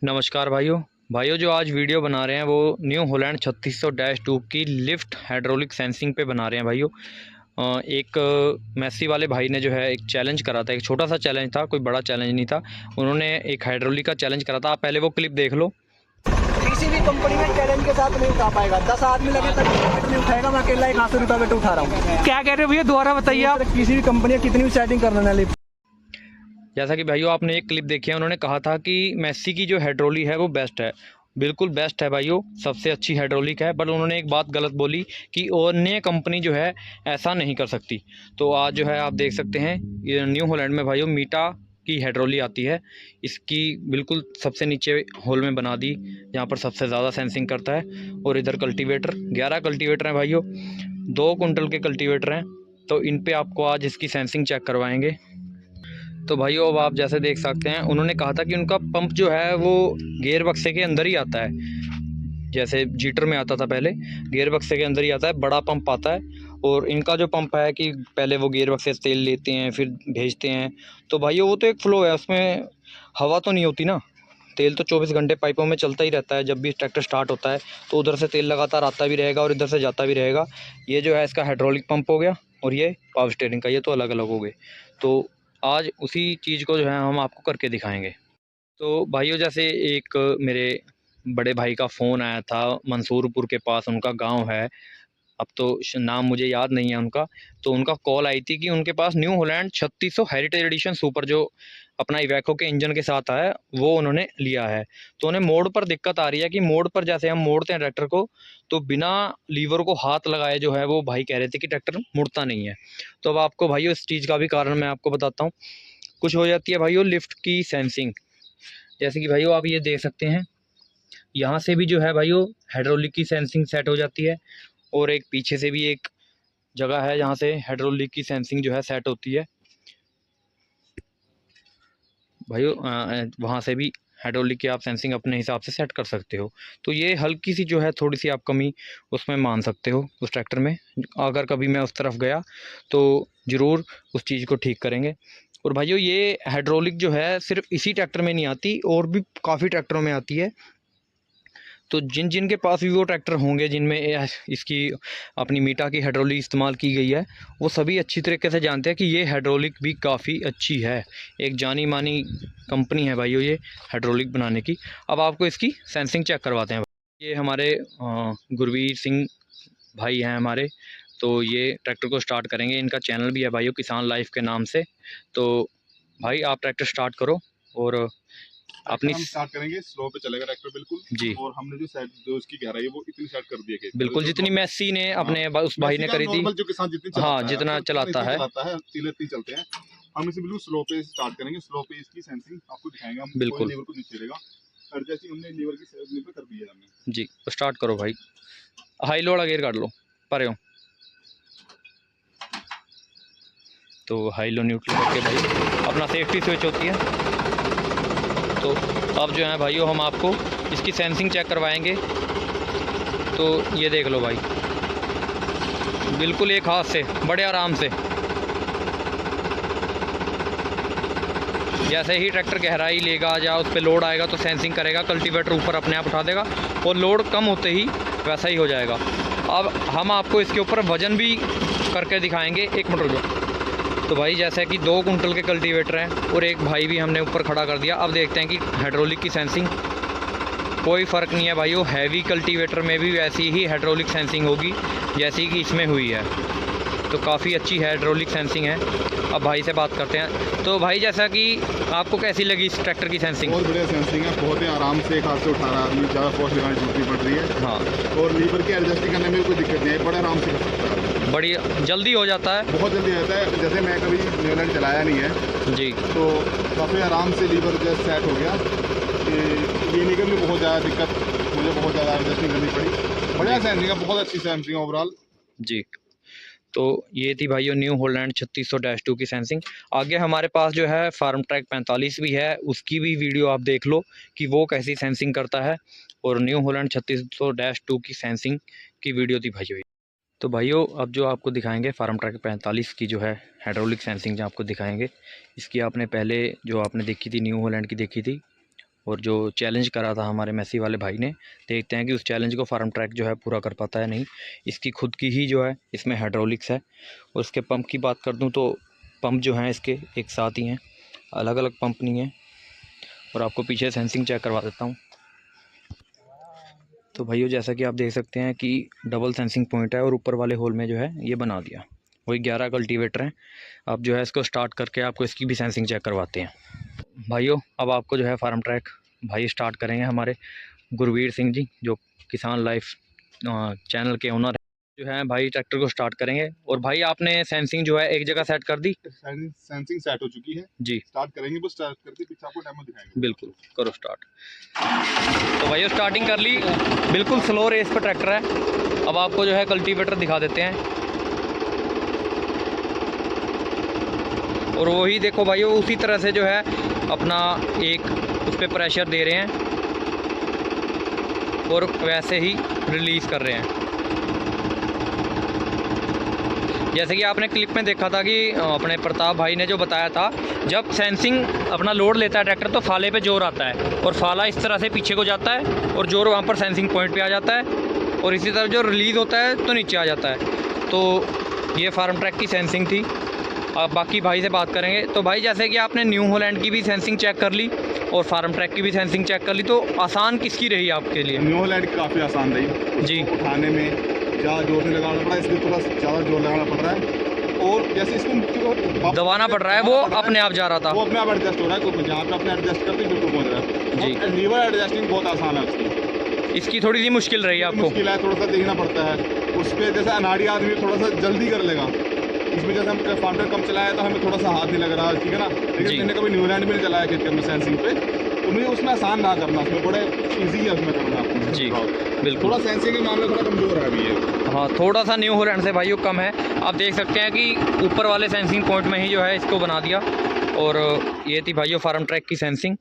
नमस्कार भाइयों जो आज वीडियो बना रहे हैं वो न्यू हॉलैंड 3600-2 की लिफ्ट हाइड्रोलिक सेंसिंग पे बना रहे हैं भाइयों। एक मैसी वाले भाई ने जो है एक चैलेंज करा था, एक छोटा सा चैलेंज था, कोई बड़ा चैलेंज नहीं था। उन्होंने एक हाइड्रोलिक का चैलेंज करा था। आप पहले वो क्लिप देख लो। किसी भी कंपनी में चैलेंज के साथ नहीं उठा पाएगा। 10 आदमी लगे तक नहीं उठाएगा। मैं अकेला 180 रुपये उठा रहा हूँ। क्या कह रहे हो भैया, दोबारा बताइए आप। किसी भी कंपनी कितनी भी सेटिंग कर लेना लिफ्ट। जैसा कि भाइयों आपने एक क्लिप देखी है, उन्होंने कहा था कि मैसी की जो हाइड्रोलिक है वो बेस्ट है। बिल्कुल बेस्ट है भाइयों, सबसे अच्छी हाइड्रोलिक है। बट उन्होंने एक बात गलत बोली कि अन्य कंपनी जो है ऐसा नहीं कर सकती। तो आज जो है आप देख सकते हैं ये न्यू हॉलैंड में भाइयों मीटा की हाइड्रोलिक आती है। इसकी बिल्कुल सबसे नीचे होल में बना दी, जहाँ पर सबसे ज़्यादा सेंसिंग करता है। और इधर कल्टीवेटर 11 कल्टीवेटर हैं भाइयों, 2 कुंटल के कल्टीवेटर हैं। तो इन पे आपको आज इसकी सेंसिंग चेक करवाएंगे। तो भाइयों अब आप जैसे देख सकते हैं, उन्होंने कहा था कि उनका पंप जो है वो गियर बक्से के अंदर ही आता है। जैसे जीटर में आता था पहले, गियर बक्से के अंदर ही आता है, बड़ा पंप आता है। और इनका जो पंप है कि पहले वो गियर बक्से से तेल लेते हैं फिर भेजते हैं। तो भाइयों वो तो एक फ्लो है, उसमें हवा तो नहीं होती ना। तेल तो 24 घंटे पाइपों में चलता ही रहता है। जब भी ट्रैक्टर स्टार्ट होता है तो उधर से तेल लगातार आता भी रहेगा और इधर से जाता भी रहेगा। ये जो है इसका हाइड्रोलिक पंप हो गया और ये पावर स्टीयरिंग का, ये तो अलग अलग हो गए। तो आज उसी चीज़ को जो है हम आपको करके दिखाएंगे। तो भाइयों जैसे एक मेरे बड़े भाई का फ़ोन आया था, मंसूरपुर के पास उनका गांव है। अब तो नाम मुझे याद नहीं है उनका। तो उनका कॉल आई थी कि उनके पास New Holland 3600 heritage edition super जो अपना इवेको के इंजन के साथ है वो उन्होंने लिया है। तो उन्हें मोड़ पर दिक्कत आ रही है कि मोड़ पर जैसे हम मोड़ते हैं ट्रैक्टर को, तो बिना लीवर को हाथ लगाए जो है वो भाई कह रहे थे कि ट्रैक्टर मुड़ता नहीं है। तो अब आपको भाइयों इस चीज़ का भी कारण मैं आपको बताता हूँ। कुछ हो जाती है भाइयों लिफ्ट की सेंसिंग। जैसे कि भाइयों आप ये देख सकते हैं, यहाँ से भी जो है भाइयों हाइड्रोलिक की सेंसिंग सेट हो जाती है। और एक पीछे से भी एक जगह है जहाँ से हाइड्रोलिक की सेंसिंग जो है सेट होती है भाइयों। वहाँ से भी हाइड्रोलिक की आप सेंसिंग अपने हिसाब से सेट कर सकते हो। तो ये हल्की सी जो है थोड़ी सी आप कमी उसमें मान सकते हो उस ट्रैक्टर में। अगर कभी मैं उस तरफ गया तो ज़रूर उस चीज़ को ठीक करेंगे। और भाइयों ये हाइड्रोलिक जो है सिर्फ इसी ट्रैक्टर में नहीं आती, और भी काफ़ी ट्रैक्टरों में आती है। तो जिन जिन के पास भी वो ट्रैक्टर होंगे जिनमें इसकी अपनी मीटा की हाइड्रोलिक इस्तेमाल की गई है, वो सभी अच्छी तरीके से जानते हैं कि ये हाइड्रोलिक भी काफ़ी अच्छी है। एक जानी मानी कंपनी है भाइयों ये हाइड्रोलिक बनाने की। अब आपको इसकी सेंसिंग चेक करवाते हैं। ये हमारे गुरवीर सिंह भाई हैं हमारे। तो ये ट्रैक्टर को स्टार्ट करेंगे। इनका चैनल भी है भाइयों किसान लाइफ के नाम से। तो भाई आप ट्रैक्टर स्टार्ट करो और अपनी हम स्टार्ट करेंगे। स्लो पे चलेगा ट्रैक्टर बिल्कुल जी। और हमने जो सेट जो उसकी गहराई है वो इतनी सेट कर दी है कि बिल्कुल जितनी मेसी ने अपने उस भाई ने करी थी। नॉर्मल जो किसान जितनी हाँ चलाता है जितना चलाता है तीले इतनी चलते हैं। हम इसे बिल्कुल स्लो पे स्टार्ट करेंगे। स्लो पे इसकी सेंसिंग आपको दिखाएंगे। हम बिल्कुल लीवर को नहीं छेड़ेगा और जैसे हमने लीवर की लीवर कर दी है हमने जी। स्टार्ट करो भाई, हाई लो वाला गियर काट लो पर। तो हाई लो न्यूट्रल करके भाई अपना सेफ्टी स्विच होती है। तो अब जो है भाइयों हम आपको इसकी सेंसिंग चेक करवाएंगे। तो ये देख लो भाई, बिल्कुल एक हाथ से बड़े आराम से। जैसे ही ट्रैक्टर गहराई लेगा या उस पर लोड आएगा तो सेंसिंग करेगा, कल्टीवेटर ऊपर अपने आप उठा देगा और लोड कम होते ही वैसा ही हो जाएगा। अब हम आपको इसके ऊपर वज़न भी करके दिखाएंगे। एक मिनट रुको। तो भाई जैसे कि 2 कुंटल के कल्टीवेटर हैं और एक भाई भी हमने ऊपर खड़ा कर दिया। अब देखते हैं कि हाइड्रोलिक की सेंसिंग कोई फ़र्क नहीं है भाइयों। हैवी कल्टीवेटर में भी वैसी ही हाइड्रोलिक सेंसिंग होगी जैसी कि इसमें हुई है। तो काफ़ी अच्छी हाइड्रोलिक सेंसिंग है। अब भाई से बात करते हैं। तो भाई जैसा कि आपको कैसी लगी इस ट्रैक्टर की सेंसिंग? बहुत बढ़िया सेंसिंग है। बहुत ही आराम से एक हाथ से उठा रहा है आदमी, ज़्यादा फोर्स लगानी जरूरत नहीं पड़ रही है। हाँ और लीवर की एडजस्ट करने में कोई दिक्कत नहीं है, बड़े आराम से कर सकता है। बड़ी जल्दी हो जाता है, बहुत जल्दी आता है। जैसे मैं कभी न्यूलैंड चलाया नहीं है जी। तो काफ़ी आराम से लीवर जो सेट हो गया। ये निकल में बहुत ज़्यादा दिक्कत मुझे बहुत ज़्यादा एडजस्टिंग करनी पड़ी। बढ़िया सेंसिंग है, बहुत अच्छी सेंसिंग ओवरऑल जी। तो ये थी भाइयों न्यू हॉलैंड 3600-2 की सेंसिंग। आगे हमारे पास जो है फार्म ट्रैक 45 भी है, उसकी भी वीडियो आप देख लो कि वो कैसी सेंसिंग करता है। और न्यू हॉलैंड 3600-2 की सेंसिंग की वीडियो थी भाइयों। तो भाइयों अब जो आपको दिखाएंगे फार्म ट्रैक 45 की जो है हाइड्रोलिक सेंसिंग जो आपको दिखाएंगे। इसकी आपने पहले जो आपने देखी थी न्यू हॉलैंड की देखी थी, और जो चैलेंज करा था हमारे मैसी वाले भाई ने, देखते हैं कि उस चैलेंज को फार्म ट्रैक जो है पूरा कर पाता है नहीं। इसकी खुद की ही जो है इसमें हाइड्रोलिक्स है। और इसके पंप की बात कर दूं तो पंप जो हैं इसके एक साथ ही हैं, अलग अलग पंप नहीं है। और आपको पीछे सेंसिंग चेक करवा देता हूँ। तो भाइयों जैसा कि आप देख सकते हैं कि डबल सेंसिंग पॉइंट है और ऊपर वाले होल में जो है ये बना दिया। वही 11 कल्टीवेटर हैं। अब जो है इसको स्टार्ट करके आपको इसकी भी सेंसिंग चेक करवाते हैं। भाइयों अब आपको जो है फार्म ट्रैक भाई स्टार्ट करेंगे हमारे गुरवीर सिंह जी, जो किसान लाइफ चैनल के ओनर जो है भाई। ट्रैक्टर को स्टार्ट करेंगे। और भाई आपने सेंसिंग जो है एक जगह सेट कर दी? सेंसिंग सेट हो चुकी है जी। स्टार्ट करेंगे, बस स्टार्ट करके पीछे आपको डेमो दिखाएंगे। बिल्कुल करो स्टार्ट। तो भाइयों स्टार्टिंग कर ली, बिल्कुल स्लो रेस पर ट्रैक्टर है। अब आपको जो है कल्टीवेटर दिखा देते हैं। और वही देखो भाइयों उसी तरह से जो है अपना एक उस पर प्रेशर दे रहे हैं और वैसे ही रिलीज़ कर रहे हैं। जैसे कि आपने क्लिप में देखा था कि अपने प्रताप भाई ने जो बताया था, जब सेंसिंग अपना लोड लेता है ट्रैक्टर तो फाले पे जोर आता है और फाला इस तरह से पीछे को जाता है और जोर वहाँ पर सेंसिंग पॉइंट पे आ जाता है और इसी तरह जो रिलीज़ होता है तो नीचे आ जाता है। तो ये फार्म ट्रैक की सेंसिंग थी। अब बाकी भाई से बात करेंगे। तो भाई जैसे कि आपने न्यू हॉलैंड की भी सेंसिंग चेक कर ली और फार्म ट्रैक की भी सेंसिंग चेक कर ली, तो आसान किसकी रही आपके लिए? न्यू हॉलैंड काफ़ी आसान रही जी। उठाने में ज़्यादा जोर नहीं लगाना पड़ा, इसमें थोड़ा ज़्यादा जोर लगाना पड़ रहा है और जैसे इसको दबाना पड़ रहा है, वो अपने आप जा रहा था, वो अपने आप एडजस्ट हो रहा है। तो जहाँ पे अपने एडजस्ट करते बिल्कुल पहुँच रहा है जी। लीवर एडजस्टिंग बहुत आसान है उसकी। इसकी थोड़ी सी मुश्किल रही आपको? मुश्किल है, थोड़ा सा देखना पड़ता है उस पर। जैसे अनाड़ी आदमी थोड़ा सा जल्दी कर लेगा, इसमें जैसे हम फार्म ट्रैक कम चलाया तो हमें थोड़ा सा हाथ नहीं लग रहा, ठीक है ना। लेकिन मैंने कभी न्यूलैंड में नहीं चलाया खेत में सेंसिंग पे, तो मुझे उसमें आसान ना करना, उसमें बड़े ईजी है उसमें करना जी। बिल्कुल थोड़ा सेंसिंग के मामले थोड़ा कमजोर है अभी ये। हाँ थोड़ा सा न्यू हॉलैंड से भाइयों कम है। आप देख सकते हैं कि ऊपर वाले सेंसिंग पॉइंट में ही जो है इसको बना दिया। और ये थी भाइयों फार्म ट्रैक की सेंसिंग।